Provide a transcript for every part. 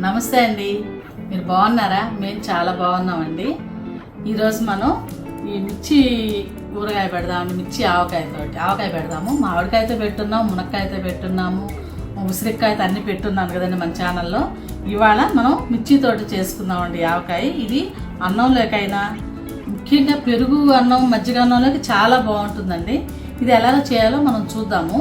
నమస్తే అండి, మీరు బాగున్నారా? మేము చాలా బాగున్నామండి. ఈరోజు మనం ఈ మిర్చి ఊరగాయ పెడదాము. మిర్చి ఆవకాయ పెడదాము. మామిడికాయతో పెట్టున్నాము, మునక్కాయతో పెట్టున్నాము, ఉసిరికాయతో అన్నీ పెట్టున్నాను కదండి మన ఛానల్లో. ఇవాళ మనం మిర్చితోటి చేసుకుందామండి ఆవకాయ. ఇది అన్నంలోకైనా, ముఖ్యంగా పెరుగు అన్నం, మజ్జిగ అన్నంలోకి చాలా బాగుంటుందండి. ఇది ఎలా చేయాలో మనం చూద్దాము.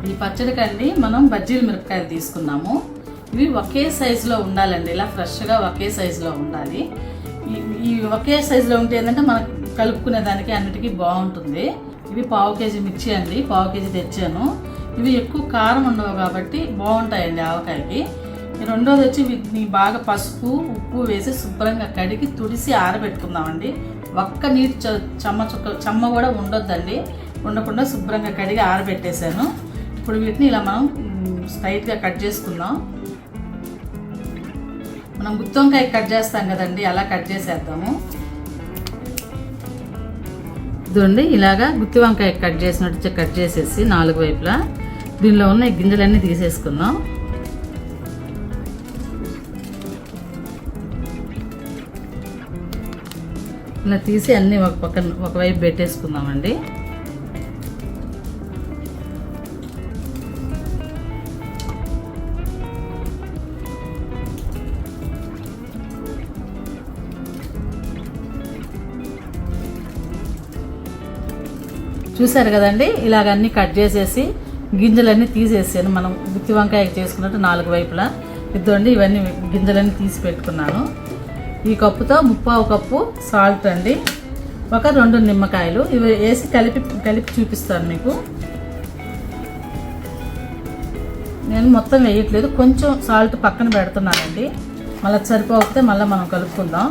ఈ పచ్చడికండి మనం బజ్జీల మిరపకాయలు తీసుకున్నాము. ఇవి ఒకే సైజులో ఉండాలండి, ఇలా ఫ్రెష్గా ఒకే సైజులో ఉండాలి. ఈ ఒకే సైజులో ఉంటే ఏంటంటే మనకు కలుపుకునే దానికి అన్నిటికీ బాగుంటుంది. ఇవి 1/2 కేజీ మిర్చి అండి, 1/2 కేజీ తెచ్చాను. ఇవి ఎక్కువ కారం ఉండవు కాబట్టి బాగుంటాయండి ఆవకాయకి. రెండోది వచ్చి వీటిని బాగా పసుపు, ఉప్పు వేసి శుభ్రంగా కడిగి తుడిసి ఆరబెట్టుకుందామండి. ఒక్క నీటి చెమ్మ కూడా ఉండొద్దండి, ఉండకుండా శుభ్రంగా కడిగి ఆరబెట్టేశాను. ఇప్పుడు వీటిని ఇలా మనం స్ట్రైట్గా కట్ చేసుకుందాం. మనం గుత్తి వంకాయ కట్ చేస్తాం కదండి, అలా కట్ చేసేద్దాము. ఇదండి ఇలాగా గుత్తి వంకాయ కట్ చేసినట్టు కట్ చేసేసి 4 వైపులా దీనిలో ఉన్న గింజలన్నీ తీసేసుకుందాం. ఇలా తీసి అన్నీ ఒకవైపు పెట్టేసుకుందామండి. చూసారు కదండి, ఇలాగ అన్నీ కట్ చేసేసి గింజలన్నీ తీసేసాను. మనం గుత్తి వంకాయ చేసుకున్నట్టు 4 వైపులా. ఇద్దండి ఇవన్నీ గింజలన్నీ తీసి పెట్టుకున్నాను. ఈ కప్పుతో 3/4 కప్పు సాల్ట్ అండి, ఒక 2 నిమ్మకాయలు ఇవి వేసి కలిపి చూపిస్తాను మీకు. నేను మొత్తం వేయట్లేదు, కొంచెం సాల్ట్ పక్కన పెడుతున్నానండి. మళ్ళీ సరిపోతే మళ్ళీ మనం కలుపుకుందాం.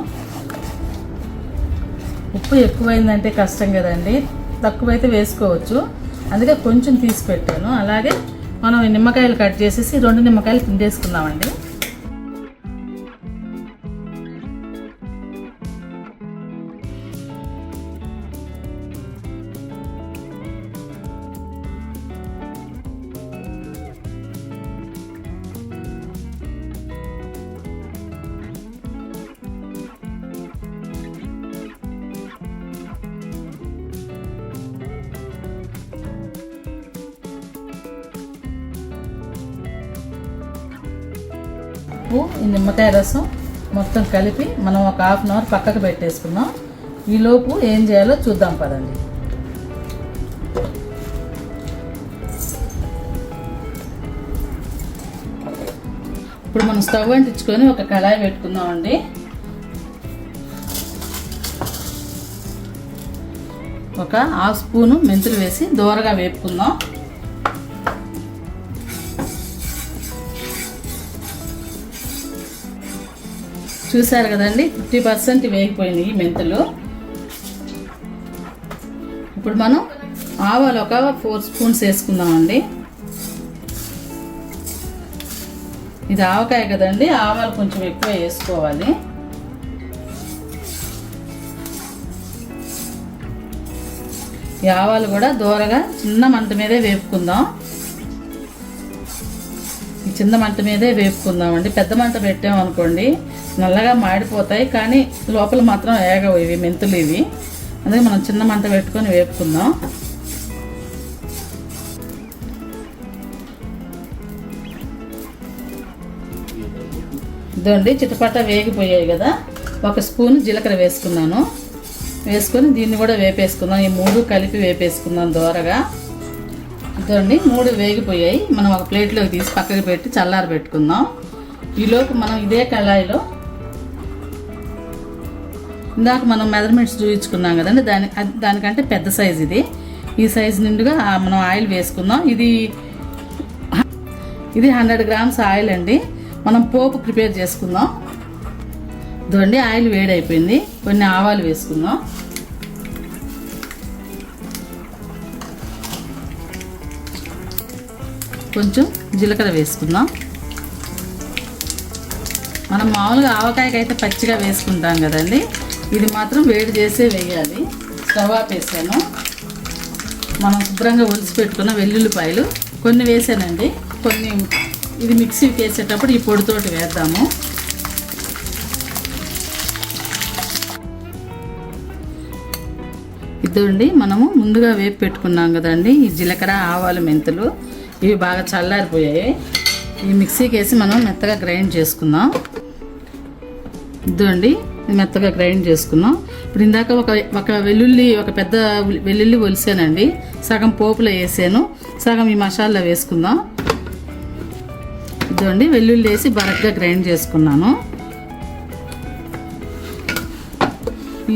ఉప్పు ఎక్కువైందంటే కష్టం కదండి, తక్కువైతే వేసుకోవచ్చు, అందుకే కొంచెం తీసి పెట్టాను. అలాగే మనం ఈ నిమ్మకాయలు కట్ చేసేసి 2 నిమ్మకాయలు పిండేసుకుందామండి. ఈ నిమ్మకాయ రసం మొత్తం కలిపి మనం ఒక 1/2 అవర్ పక్కకు పెట్టేసుకుందాం. ఈలోపు ఏం చేయాలో చూద్దాం పదండి. ఇప్పుడు మనం స్టవ్ అంటించుకొని ఒక కళాయి పెట్టుకుందామండి. ఒక 1/2 స్పూను మెంతులు వేసి దోరగా వేపుకుందాం. చూసారు కదండి, 50% వేగిపోయినాయి మెంతులు. ఇప్పుడు మనం ఆవాలు ఒక 4 స్పూన్స్ వేసుకుందామండి. ఇది ఆవకాయ కదండి, ఆవాలు కొంచెం ఎక్కువ వేసుకోవాలి. ఈ ఆవాలు కూడా దోరగా చిన్న మంట మీదే వేపుకుందాం. ఈ చిన్న మంట మీదే వేపుకుందామండి. పెద్ద మంట పెట్టామనుకోండి నల్లగా మాడిపోతాయి, కానీ లోపల మాత్రం ఏగవు ఇవి మెంతులు ఇవి. అందుకే మనం చిన్న మంట పెట్టుకొని వేపుకుందాం. ఇదండి చిటపట వేగిపోయాయి కదా. 1 స్పూన్ జీలకర్ర వేసుకున్నాను. వేసుకొని దీన్ని కూడా వేపేసుకుందాం. ఈ 3 కలిపి వేపేసుకుందాం దోరగా. ఇదండి 3 వేగిపోయాయి. మనం ఒక ప్లేట్లోకి తీసి పక్కకి పెట్టి చల్లారి పెట్టుకుందాం. ఈలోపు మనం ఇదే కళాయిలో ఇందాక మనం మెజర్మెంట్స్ చూపించుకున్నాం కదండి, దానికంటే పెద్ద సైజు ఇది. ఈ సైజు నిండుగా మనం ఆయిల్ వేసుకుందాం. ఇది 100 గ్రామ్స్ ఆయిల్ అండి. మనం పోపు ప్రిపేర్ చేసుకుందాం. ఇదండి ఆయిల్ వేడైపోయింది. కొన్ని ఆవాలు వేసుకుందాం. కొంచెం జీలకర్ర వేసుకుందాం. మనం మామూలుగా ఆవకాయకి అయితే పచ్చిగా వేసుకుంటాం కదండి, ఇది మాత్రం వేడి చేసే వేయాలి. స్టవ్ ఆపేసాను. మనం శుభ్రంగా ఒలిసి పెట్టుకున్న వెల్లుల్లిపాయలు కొన్ని వేసానండి, కొన్ని ఇది మిక్సీకి వేసేటప్పుడు ఈ పొడితోటి వేద్దాము. ఇదండి మనము ముందుగా వేపి పెట్టుకున్నాం కదండి ఈ జీలకర్ర, ఆవాలు, మెంతులు ఇవి బాగా చల్లారిపోయాయి. ఈ మిక్సీకి వేసి మనం మెత్తగా గ్రైండ్ చేసుకుందాం. ఇదండి మెత్తగా గ్రైండ్ చేసుకున్నాం. ఇప్పుడు ఇందాక ఒక పెద్ద వెల్లుల్లి ఒలిసానండి, సగం పోపులో వేసాను, సగం ఈ మసాలా వేసుకుందాం. ఇదండి వెల్లుల్లి వేసి బరగ్గా గ్రైండ్ చేసుకున్నాను.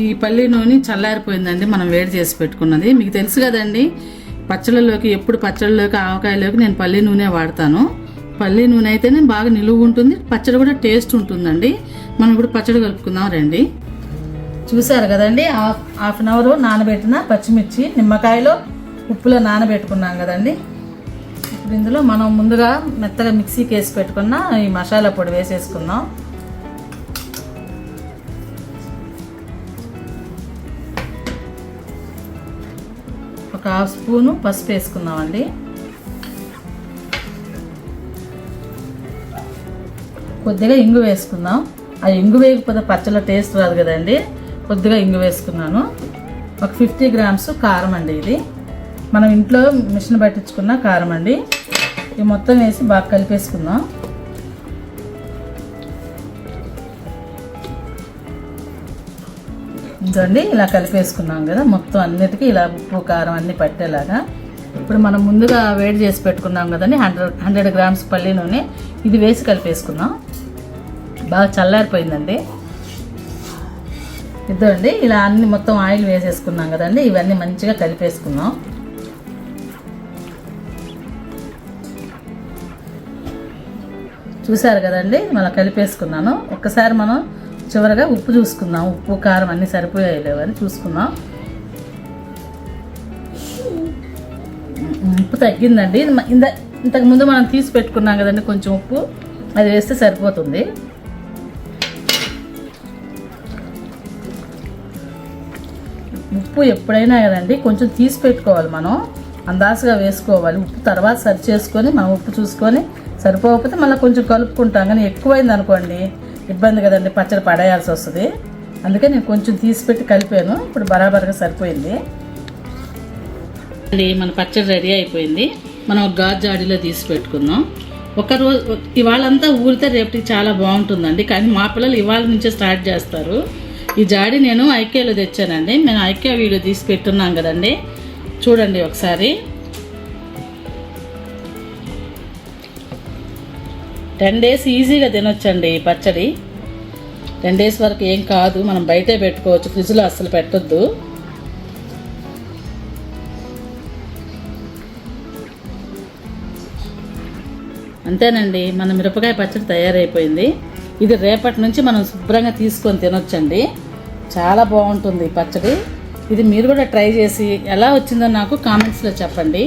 ఈ పల్లి నూనె చల్లారిపోయిందండి, మనం వేడి చేసి పెట్టుకున్నది. మీకు తెలుసు కదండి, ఎప్పుడు పచ్చళ్ళలోకి ఆవకాయలోకి నేను పల్లి నూనె వాడతాను. పల్లి నూనె అయితేనే బాగా నిలువ ఉంటుంది, పచ్చడి కూడా టేస్ట్ ఉంటుందండి. మనం ఇప్పుడు పచ్చడి కలుపుకుందాం రండి. చూసారు కదండి, హాఫ్ అన్ అవర్ నానబెట్టిన పచ్చిమిర్చి నిమ్మకాయలో ఉప్పులో నానబెట్టుకున్నాం కదండి. ఇప్పుడు ఇందులో మనం ముందుగా మెత్తగా మిక్సీకి వేసి పెట్టుకున్న ఈ మసాలా పొడి వేసేసుకుందాం. ఒక హాఫ్ స్పూను పసుపు వేసుకుందామండి. కొద్దిగా ఇంగు వేసుకుందాం. ఆ ఇంగు వేయకపోతే పచ్చళ్ళ టేస్ట్ రాదు కదండి, కొద్దిగా ఇంగు వేసుకున్నాను. ఒక 50 గ్రామ్స్ కారం అండి, ఇది మనం ఇంట్లో మిషన్ పట్టించుకున్న కారం అండి. ఇది మొత్తం వేసి బాగా కలిపేసుకుందాం. ఇదండి ఇలా కలిపేసుకున్నాం కదా, మొత్తం అన్నిటికీ ఇలా ఉప్పు కారం అన్నీ పట్టేలాగా. ఇప్పుడు మనం ముందుగా వేడి చేసి పెట్టుకున్నాం కదండి 100 గ్రామ్స్ పల్లి నూనె, ఇది వేసి కలిపేసుకుందాం. బాగా చల్లారిపోయిందండి. ఇదండి ఇలా అన్ని మొత్తం ఆయిల్ వేసేసుకున్నాం కదండి, ఇవన్నీ మంచిగా కలిపేసుకుందాం. చూసారు కదండి, మనం కలిపేసుకున్నాను. ఒక్కసారి మనం చివరిగా ఉప్పు చూసుకుందాం, ఉప్పు కారం అన్నీ సరిపోయాయి లేవని చూసుకుందాం. ఉప్పు తగ్గిందండి. ఇంతకుముందు మనం తీసి పెట్టుకున్నాం కదండి కొంచెం ఉప్పు, అది వేస్తే సరిపోతుంది. ఉప్పు ఎప్పుడైనా కదండి కొంచెం తీసి పెట్టుకోవాలి, మనం అందాసుగా వేసుకోవాలి. ఉప్పు తర్వాత సరి చేసుకొని మనం ఉప్పు చూసుకొని సరిపోకపోతే మళ్ళీ కొంచెం కలుపుకుంటాం. కానీ ఎక్కువైంది అనుకోండి ఇబ్బంది కదండి, పచ్చడి పడేయాల్సి వస్తుంది. అందుకే నేను కొంచెం తీసి పెట్టి కలిపాను. ఇప్పుడు బరాబర్గా సరిపోయింది అండి. మన పచ్చడి రెడీ అయిపోయింది. మనం ఒక గాజు జాడీలో తీసి పెట్టుకుందాం. ఒకరోజు ఇవాళంతా ఊరితే రేపటికి చాలా బాగుంటుందండి, కానీ మా పిల్లలు ఇవాళ నుంచే స్టార్ట్ చేస్తారు. ఈ జాడీ నేను ఐకేలో తెచ్చానండి, నేను ఐకే వీడియో తీసి పెట్టున్నాం కదండి, చూడండి ఒకసారి. 10 days ఈజీగా తినొచ్చండి ఈ పచ్చడి. 10 days వరకు ఏం కాదు, మనం బయటే పెట్టుకోవచ్చు, ఫ్రిడ్జ్లో అస్సలు పెట్టొద్దు. అంతేనండి, మన మిరపకాయ పచ్చడి తయారైపోయింది. ఇది రేపటి నుంచి మనం శుభ్రంగా తీసుకొని తినొచ్చండి, చాలా బాగుంటుంది ఈ పచ్చడి. ఇది మీరు కూడా ట్రై చేసి ఎలా వచ్చిందో నాకు కామెంట్స్లో చెప్పండి.